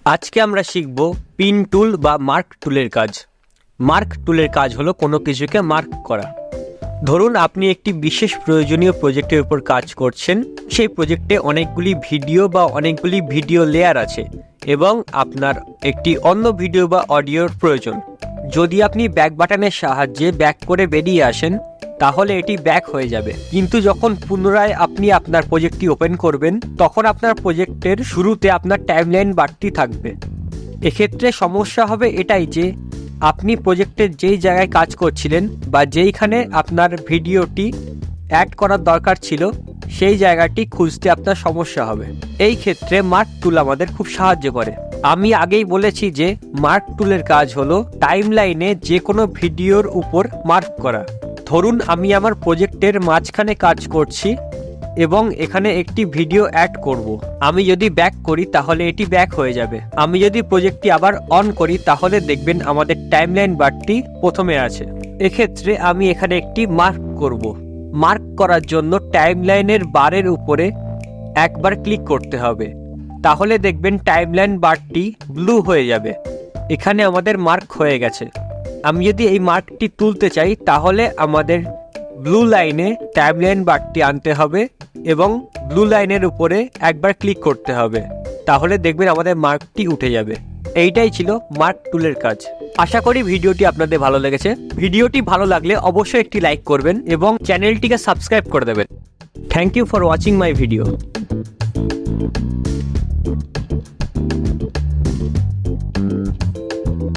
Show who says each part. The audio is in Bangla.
Speaker 1: আজকে আমরা শিখব পিন টুল বা মার্ক টুলের কাজ। মার্ক টুলের কাজ হলো কোনো কিছুকে মার্ক করা। ধরুন আপনি একটি বিশেষ প্রয়োজনীয় প্রজেক্টের উপর কাজ করছেন। সেই প্রজেক্টে অনেকগুলি ভিডিও বা অনেকগুলি ভিডিও লেয়ার আছে এবং আপনার একটি অন্য ভিডিও বা অডিওর প্রয়োজন। যদি আপনি ব্যাক বাটনের সাহায্যে ব্যাক করে বেরিয়ে আসেন তাহলে এটি ব্যাক হয়ে যাবে, কিন্তু যখন পুনরায় আপনি আপনার প্রজেক্টটি ওপেন করবেন তখন আপনার প্রজেক্টের শুরুতে আপনার টাইমলাইন বাড়তি থাকবে। এক্ষেত্রে সমস্যা হবে এটাই যে আপনি প্রজেক্টের যেই জায়গায় কাজ করছিলেন বা যেইখানে আপনার ভিডিওটি অ্যাড করার দরকার ছিল সেই জায়গাটি খুঁজতে আপনার সমস্যা হবে। এই ক্ষেত্রে মার্ক টুল আমাদের খুব সাহায্য করে। আমি আগেই বলেছি যে মার্ক টুলের কাজ হলো টাইমলাইনে যে কোনো ভিডিওর উপর মার্ক করা। ধরুন আমি আমার প্রজেক্টের মাঝখানে কাজ করছি এবং এখানে একটি ভিডিও অ্যাড করব। আমি যদি ব্যাক করি তাহলে এটি ব্যাক হয়ে যাবে। আমি যদি প্রজেক্টটি আবার অন করি তাহলে দেখবেন আমাদের টাইমলাইন বারটি প্রথমে আছে। এক্ষেত্রে আমি এখানে একটি মার্ক করব। মার্ক করার জন্য টাইমলাইনের বারের উপরে একবার ক্লিক করতে হবে, তাহলে দেখবেন টাইমলাইন বারটি ব্লু হয়ে যাবে। এখানে আমাদের মার্ক হয়ে গেছে। আমি যদি এই মার্কটি তুলতে চাই তাহলে আমাদের ব্লু লাইনে টাইমলাইন বারটি আনতে হবে এবং ব্লু লাইনের উপরে একবার ক্লিক করতে হবে, তাহলে দেখবেন আমাদের মার্কটি উঠে যাবে। এইটাই ছিল মার্ক টুলের কাজ। আশা করি ভিডিওটি আপনাদের ভালো লেগেছে। ভিডিওটি ভালো লাগলে অবশ্যই একটি লাইক করবেন এবং চ্যানেলটিকে সাবস্ক্রাইব করে দেবেন। Thank you for watching my video.